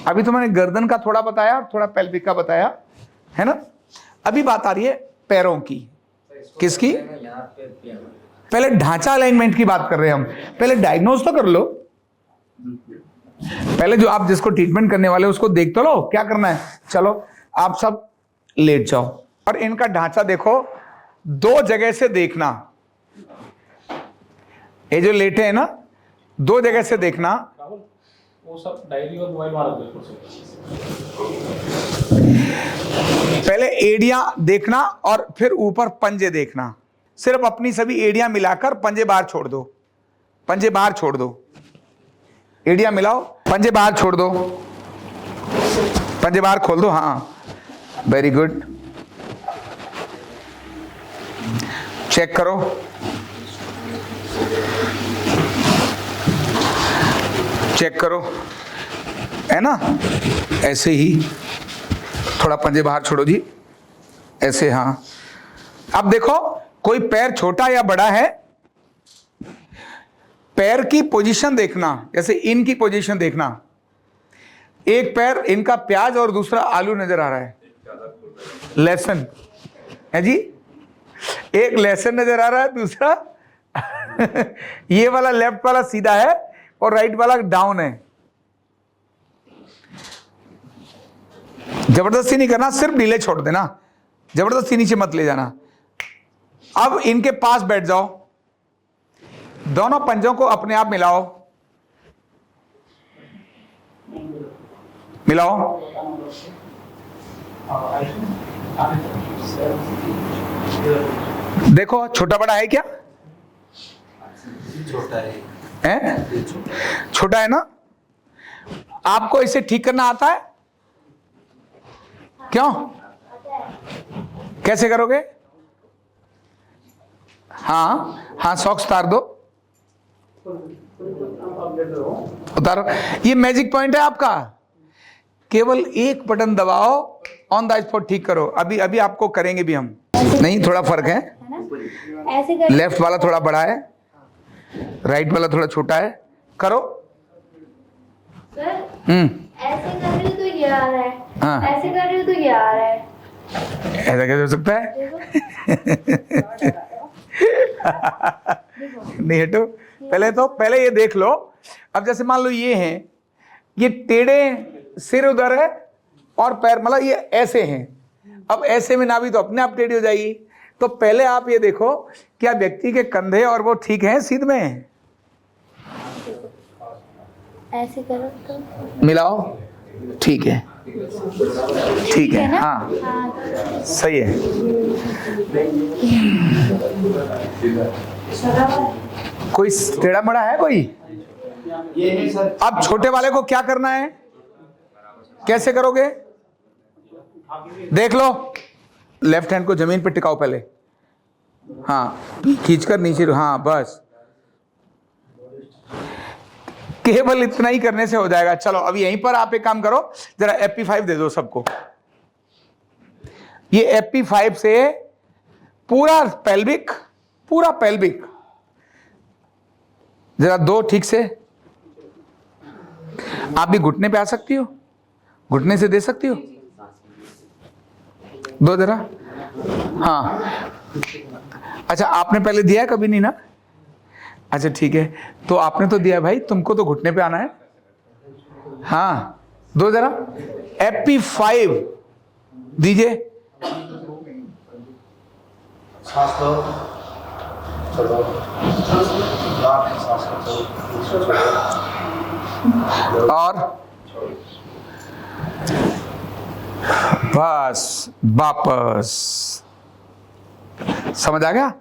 अभी तो मैंने गर्दन का थोड़ा बताया, थोड़ा पेल्विक का बताया, है ना। अभी बात आ रही है पैरों की। किसकी? पहले ढांचा अलाइनमेंट की बात कर रहे हैं हम। पहले डायग्नोज तो कर लो, पहले जो आप जिसको ट्रीटमेंट करने वाले उसको देख तो लो क्या करना है। चलो आप सब लेट जाओ और इनका ढांचा देखो, 2 जगह से देखना। ये जो लेटे हैं ना, 2 जगह से देखना। वो सब डायरी और मोबाइल मार दो। पहले एड़ियां देखना और फिर ऊपर पंजे देखना। सिर्फ अपनी सभी एड़ियां मिलाकर पंजे बाहर छोड़ दो, पंजे बाहर छोड़ दो। एड़ियां मिलाओ, पंजे बाहर छोड़ दो, पंजे बाहर खोल दो। हाँ, वेरी गुड। चेक करो, चेक करो, है ना। ऐसे ही थोड़ा पंजे बाहर छोड़ो जी, ऐसे। हाँ, अब देखो कोई पैर छोटा या बड़ा है, पैर की पोजीशन देखना। जैसे इनकी पोजीशन देखना, एक पैर इनका प्याज और दूसरा आलू नजर आ रहा है, लहसुन है जी। एक लहसुन नजर आ रहा है, दूसरा ये वाला लेफ्ट वाला सीधा है और राइट वाला डाउन है। जबरदस्ती नहीं करना, सिर्फ ढीले छोड़ देना, जबरदस्ती नीचे मत ले जाना। अब इनके पास बैठ जाओ, दोनों पंजों को अपने आप मिलाओ, मिलाओ। देखो छोटा बड़ा है क्या? छोटा है, छोटा है ना। आपको इसे ठीक करना आता है? क्यों? कैसे करोगे? हाँ हाँ, सॉक्स उतार दो, उतारो। ये मैजिक पॉइंट है आपका, केवल एक बटन दबाओ, ऑन द स्पॉट ठीक करो। अभी अभी आपको करेंगे भी हम। नहीं, थोड़ा फर्क है, लेफ्ट वाला थोड़ा बड़ा है, राइट वाला थोड़ा छोटा है। करो। ऐसे कर रही हूँ तो ये आ रहा है, हाँ, ऐसे कर रही हूँ तो ये आ रहा है। ऐसा कैसे हो सकता है? नहीं हटो, पहले ये देख लो। अब जैसे मान लो ये हैं, ये टेढ़े, सिर उधर है और पैर मतलब ये ऐसे हैं। अब ऐसे में नाभि तो अपने आप टेढ़ी हो जाएगी। तो पहले आप ये देखो क्या व्यक्ति के कंधे और वो ठीक हैं, सीध में हैं? ऐसे करो तो मिलाओ, ठीक है, ठीक है। हाँ, हाँ, सही है। कोई टेढ़ा मड़ा है कोई? ये है सर। अब छोटे वाले को क्या करना है, कैसे करोगे? देख लो, लेफ्ट हैंड को जमीन पे टिकाओ पहले। हाँ, खींचकर नीचे। हाँ, बस केवल इतना ही करने से हो जाएगा। चलो अब यहीं पर आप एक काम करो, जरा FP5 दे दो सबको। ये FP5 से पूरा पेल्विक, पूरा पेल्विक जरा दो ठीक से। आप भी घुटने पे आ सकती हो, घुटने से दे सकती हो, दो जरा। हाँ, अच्छा आपने पहले दिया है कभी? नहीं ना। अच्छा ठीक है, तो आपने तो दिया भाई, तुमको तो घुटने पे आना है। हाँ, दो जरा। FP5 दीजिए। और बस वापस। समझ आ गया?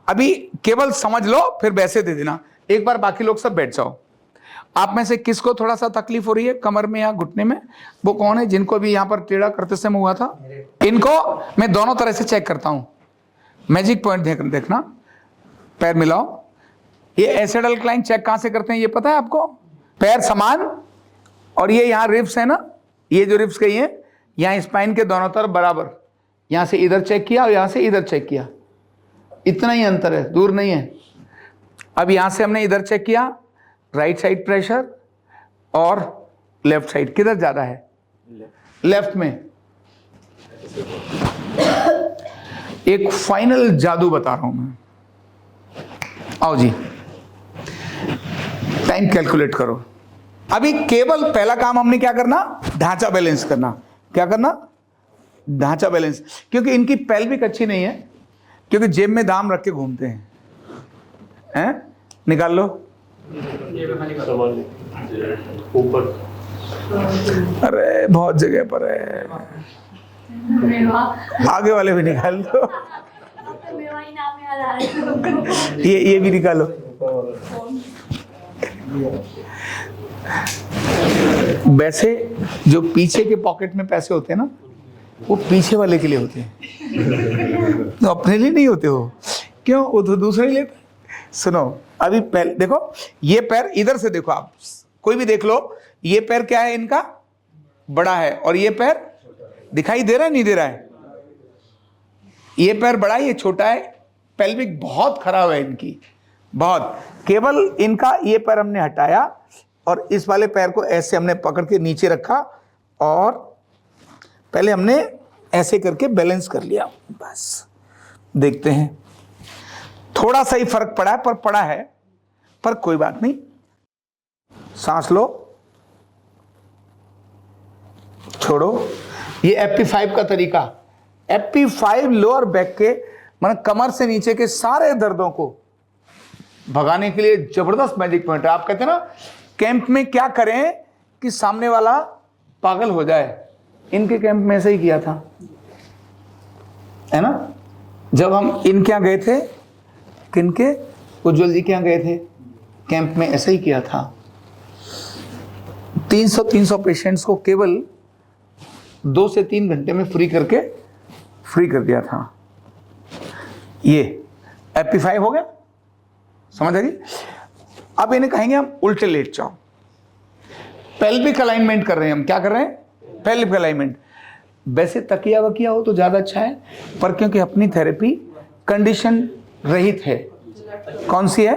अभी केवल समझ लो, फिर वैसे दे देना। एक बार बाकी लोग सब बैठ जाओ। आप में से किसको थोड़ा सा तकलीफ हो रही है कमर में या घुटने में? वो कौन है जिनको भी यहां पर टेढ़ा करते समय हुआ था? इनको मैं दोनों तरह से चेक करता हूं। मैजिक पॉइंट देखना, पैर मिलाओ। ये एसिड अल्कलाइन चेक कहां से करते हैं ये पता है आपको? पैर समान और ये यहाँ रिब्स है ना, ये जो रिब्स गई है यहाँ स्पाइन के दोनों तरफ बराबर। यहाँ से इधर चेक किया और यहाँ से इधर चेक किया, इतना ही अंतर है, दूर नहीं है। अब यहाँ से हमने इधर चेक किया, राइट साइड प्रेशर और लेफ्ट साइड किधर ज्यादा है? लेफ्ट में। एक फाइनल जादू बता रहा हूं मैं, आओ जी, टाइम कैलकुलेट करो। अभी केवल पहला काम हमने क्या करना, ढांचा बैलेंस करना। क्या करना? ढांचा बैलेंस। क्योंकि इनकी पेल्विक अच्छी नहीं है, क्योंकि जेब में दाम रख के घूमते हैं। निकाल लो ऊपर। अरे बहुत जगह पर है, आगे वाले भी निकाल लो। ये भी निकालो। वैसे जो पीछे के पॉकेट में पैसे होते हैं ना, वो पीछे वाले के लिए होते हैं, तो अपने लिए नहीं होते हो। क्यों? वो तो दूसरे ही लेते। सुनो, अभी पहले देखो, ये पैर इधर से देखो, आप कोई भी देख लो, ये पैर क्या है इनका? बड़ा है, और ये पैर दिखाई दे रहा है नहीं दे रहा है? ये पैर बड़ा है, ये छोटा है। पेल्विक बहुत खराब है इनकी, बहुत। केवल इनका ये पैर हमने हटाया और इस वाले पैर को ऐसे हमने पकड़ के नीचे रखा और पहले हमने ऐसे करके बैलेंस कर लिया। बस देखते हैं, थोड़ा सा ही फर्क पड़ा है, पर पड़ा है, पर कोई बात नहीं। सांस लो, छोड़ो। ये FP5 का तरीका। FP5 लोअर बैक के, मतलब कमर से नीचे के सारे दर्दों को भगाने के लिए जबरदस्त मैजिक पॉइंट है। आप कहते हैं ना, कैंप में क्या करें कि सामने वाला पागल हो जाए, इनके कैंप में ऐसे ही किया था, है ना? जब हम इनके यहाँ गए थे, किनके, उज्जवल जी के यहाँ गए थे, कैंप में ऐसे ही किया था। 300 पेशेंट्स को केवल 2 से 3 घंटे में फ्री कर दिया था। ये FP5 हो गया, समझ आ गई? अब इन्हें कहेंगे हम उल्टे लेट जाओ। पेल्विक अलाइनमेंट कर रहे हैं हम। क्या कर रहे हैं? Pelvic alignment. वैसे तकिया वकिया हो तो ज्यादा अच्छा है, पर क्योंकि अपनी थेरेपी कंडीशन रहित है। कौन सी है?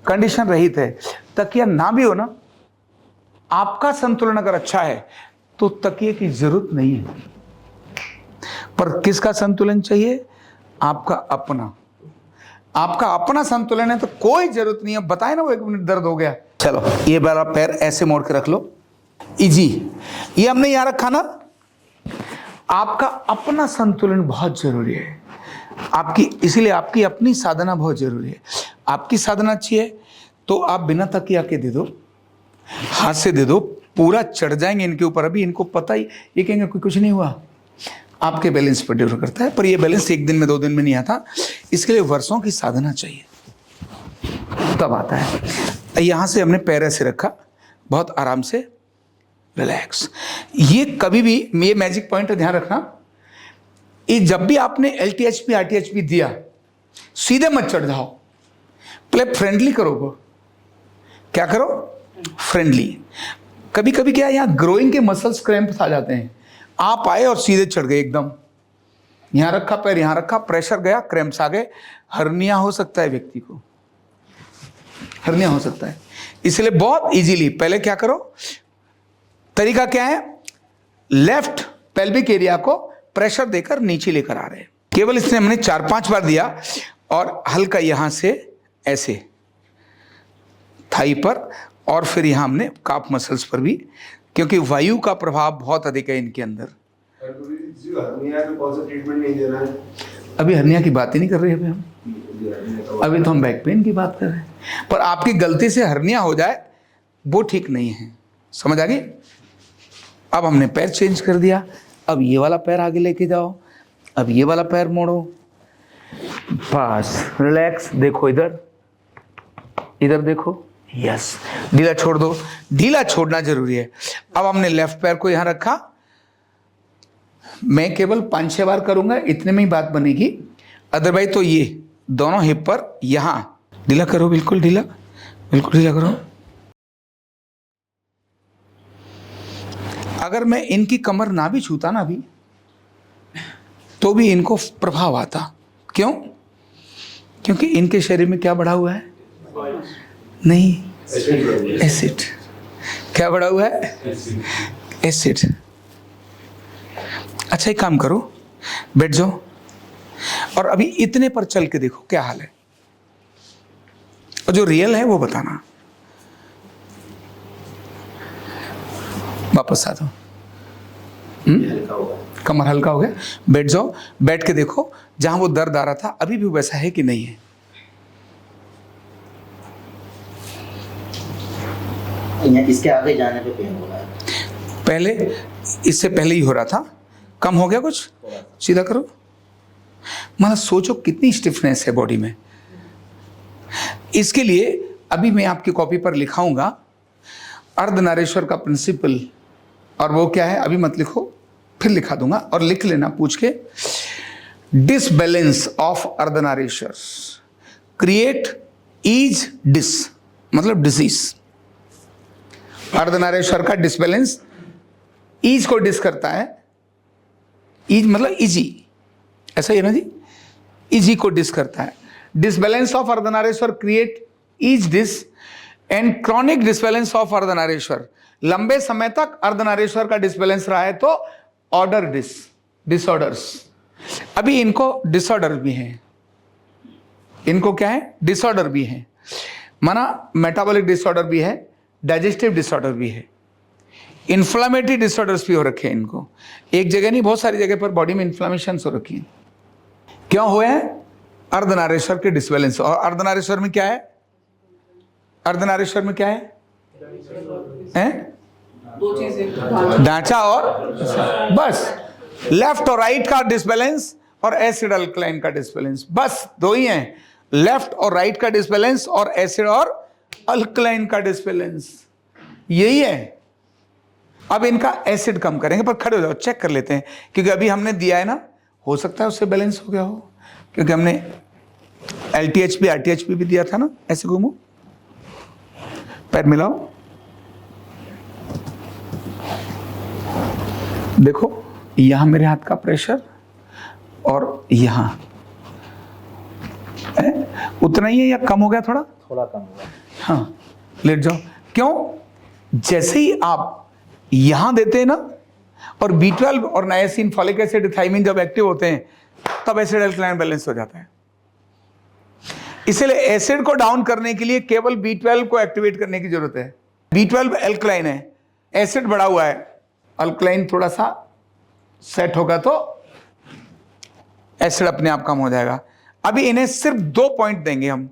कंडीशन रहित है। तकिया ना भी हो ना, आपका संतुलन अगर अच्छा है तो तकिए की जरूरत नहीं है। पर किसका संतुलन चाहिए? आपका अपना। आपका अपना संतुलन है तो कोई जरूरत नहीं है। बताए ना, वो 1 मिनट दर्द हो गया। चलो, ये वाला पैर ऐसे मोड़ के रख लो, इजी। ये हमने यहां रखा ना। आपका अपना संतुलन बहुत जरूरी है आपकी, इसीलिए आपकी अपनी साधना बहुत जरूरी है। आपकी साधना अच्छी है तो आप बिना तकिया के दे दो, हाथ से दे दो, पूरा चढ़ जाएंगे इनके ऊपर। अभी इनको पता ही, ये कहेंगे कुछ नहीं हुआ। आपके बैलेंस पर निर्भर करता है, पर ये बैलेंस 1 दिन में 2 दिन में नहीं आता। इसके लिए वर्षों की साधना चाहिए, तब आता है। यहां से हमने पैर ऐसे रखा, बहुत आराम से, रिलैक्स। ये कभी भी, ये मैजिक पॉइंट ध्यान रखना, ये जब भी आपने LTHP RTHP दिया, सीधे मत चढ़ जाओ, पहले फ्रेंडली करो को। क्या करो? फ्रेंडली। कभी कभी क्या है, यहाँ ग्रोइंग के मसल्स क्रैम्प आ जाते हैं। आप आए और सीधे चढ़ गए एकदम, यहां रखा पैर, यहां रखा, प्रेशर गया, क्रैम्प्स आ गए, हर्निया हो सकता है, व्यक्ति को हर्निया हो सकता है। इसलिए बहुत इजीली पहले क्या करो, तरीका क्या है, लेफ्ट पेल्विक एरिया को प्रेशर देकर नीचे लेकर आ रहे हैं। केवल इसने हमने 4-5 बार दिया और हल्का यहां से ऐसे थाई पर, और फिर यहां हमने काफ मसल्स पर भी, क्योंकि वायु का प्रभाव बहुत अधिक है इनके अंदर। अभी हर्निया की बात ही नहीं कर रहे अभी हम, अभी तो हम बैक पेन की बात कर रहे हैं। पर आपकी गलती से हर्निया हो जाए वो ठीक नहीं है, समझ आ गई? अब हमने पैर चेंज कर दिया, अब ये वाला पैर आगे लेके जाओ, अब ये वाला पैर मोड़ो, बस रिलैक्स। देखो इधर, इधर देखो, यस। ढीला छोड़ दो, ढीला छोड़ना जरूरी है। अब हमने लेफ्ट पैर को यहां रखा, मैं केवल 5-6 बार करूंगा, इतने में ही बात बनेगी। अदरवाइज तो ये दोनों हिप पर यहां ढीला करो, बिल्कुल ढीला, बिल्कुल ढीला करो। अगर मैं इनकी कमर ना भी छूता ना भी, तो भी इनको प्रभाव आता। क्यों? क्योंकि इनके शरीर में क्या बढ़ा हुआ है? नहीं, एसिड। क्या बढ़ा हुआ है? एसिड। अच्छा एक काम करो, बैठ जाओ और अभी इतने पर चल के देखो क्या हाल है, और जो रियल है वो बताना। वापस आ जाओ। हल्का होगा। कमर हल्का हो गया, बैठ जाओ। बैठ के देखो जहां वो दर्द आ रहा था अभी भी वैसा है कि नहीं है। इसके आगे जाने पे पेन हो रहा है। पहले इससे पहले ही हो रहा था, कम हो गया कुछ? सीधा करो। मतलब सोचो कितनी स्टिफनेस है बॉडी में। इसके लिए अभी मैं आपकी कॉपी पर लिखाऊंगा अर्धनारीश्वर का प्रिंसिपल, और वो क्या है अभी मत लिखो, फिर लिखा दूंगा, और लिख लेना पूछ के। Disbalance of Ardhanarishvara create ease dis, मतलब डिजीज। अर्धनारीश्वर का डिसबैलेंस ईज को डिस करता है। ईज मतलब इजी, ऐसा ही है ना जी, इजी को डिस करता है। Disbalance of Ardhanarishvara create ease dis and chronic disbalance of Ardhanarishvara, लंबे समय तक अर्धनारीश्वर का डिसबैलेंस रहा है तो ऑर्डर डिसऑर्डर्स। अभी इनको डिसऑर्डर भी हैं, इनको क्या है? डिसऑर्डर भी है, माना मेटाबॉलिक डिसऑर्डर भी है, डाइजेस्टिव डिसऑर्डर भी है, इन्फ्लामेटरी डिसऑर्डर्स भी हो रखे हैं इनको। एक जगह नहीं, बहुत सारी जगह पर बॉडी में इन्फ्लामेशन हो रखी है। क्यों हुए हैं? अर्धनारीश्वर के डिसबैलेंस। और अर्धनारीश्वर में क्या है? अर्धनारीश्वर में क्या है? दो चीजें, ढांचा और बस, लेफ्ट और राइट का डिसबैलेंस और एसिड अल्कलाइन का डिसबैलेंस, बस दो ही हैं, लेफ्ट और राइट का डिसबैलेंस और एसिड और अल्कलाइन का डिसबैलेंस, यही है। अब इनका एसिड कम करेंगे, पर खड़े हो जाओ, चेक कर लेते हैं, क्योंकि अभी हमने दिया है ना, हो सकता है उससे बैलेंस हो गया हो, क्योंकि हमने LTHP RTHP भी दिया था ना। ऐसे घूमो, पैर मिलाओ, देखो यहां मेरे हाथ का प्रेशर और यहां उतना ही है या कम हो गया? थोड़ा कम होगा। हाँ, लेट जाओ। क्यों? जैसे ही आप यहां देते हैं ना, और B12 और नायसिन, फॉलिक एसिड, थायमिन जब एक्टिव होते हैं तब एसिड अल्कलाइन बैलेंस हो जाता है। इसलिए एसिड को डाउन करने के लिए केवल B12 को एक्टिवेट करने की जरूरत है। B12 अल्कलाइन है, एसिड बढ़ा हुआ है, अल्कलाइन थोड़ा सा सेट होगा तो एसिड अपने आप कम हो जाएगा। अभी इन्हें सिर्फ 2 पॉइंट देंगे हम,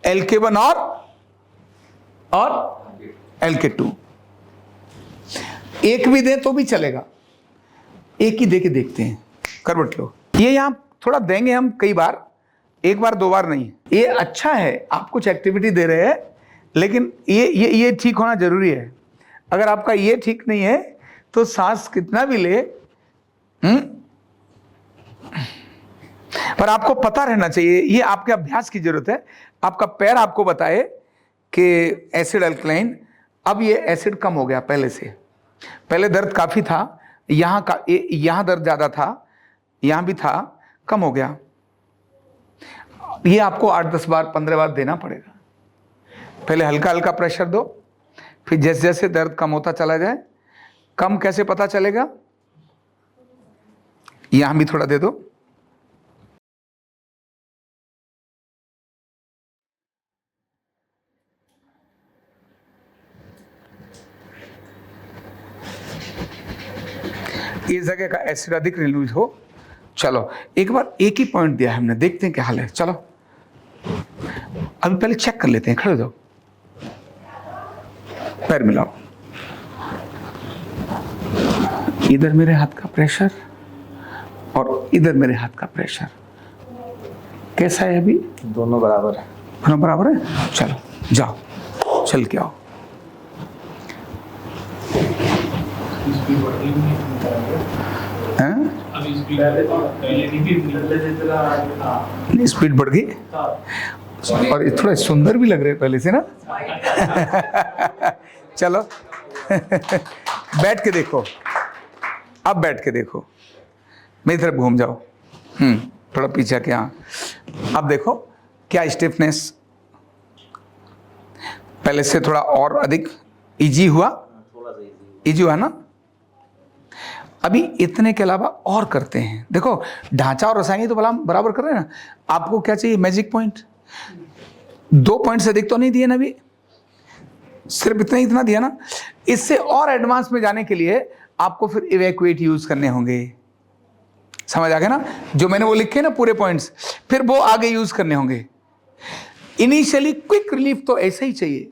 LK1 और LK2। एक भी दे तो भी चलेगा, एक ही दे के देखते हैं। करवट लो, ये यहां थोड़ा देंगे हम कई बार, एक बार 2 बार नहीं। ये अच्छा है, आप कुछ एक्टिविटी दे रहे हैं, लेकिन ये ठीक होना जरूरी है। अगर आपका ये ठीक नहीं है तो सांस कितना भी ले, पर आपको पता रहना चाहिए, ये आपके अभ्यास की जरूरत है। आपका पैर आपको बताए कि एसिड अल्कलाइन, अब ये एसिड कम हो गया पहले से। पहले दर्द काफी था, यहां दर्द ज्यादा था, यहां भी था, कम हो गया। ये आपको 8-10 बार 15 बार देना पड़ेगा। पहले हल्का हल्का प्रेशर दो, फिर जैसे जैसे दर्द कम होता चला जाए। कम कैसे पता चलेगा? यहां भी थोड़ा दे दो। इस जगह का एसिड अधिक रिलीज हो। चलो एक बार एक ही पॉइंट दिया है हमने, देखते हैं क्या हाल है। चलो अभी पहले चेक कर लेते हैं, खड़े हो जाओ, पैर मिलाओ। इधर मेरे हाथ का प्रेशर और इधर मेरे हाथ का प्रेशर कैसा है? अभी दोनों बराबर है। दोनों बराबर है। चलो जाओ, चल के आओ। स्पीड बढ़ गई और ये थोड़ा सुंदर भी लग रहे हैं पहले से ना। चलो बैठ के देखो, अब बैठ के देखो, मेरी तरफ घूम जाओ, थोड़ा पीछे के। यहाँ अब देखो क्या स्टिफनेस, पहले से थोड़ा और अधिक इजी हुआ, थोड़ा सा easy इजी हुआ ना। अभी इतने के अलावा और करते हैं। देखो ढांचा और रसायनी तो बराबर कर रहे हैं ना। आपको क्या चाहिए? Magic point. 2 पॉइंट से अधिक तो नहीं दिए ना अभी, सिर्फ इतना दिया ना। इससे और एडवांस में जाने के लिए आपको फिर इवैक्यूएट यूज करने होंगे। समझ आ गया ना? जो मैंने वो लिखे ना पूरे पॉइंट्स, फिर वो आगे यूज करने होंगे। इनिशियली क्विक रिलीफ तो ऐसे ही चाहिए।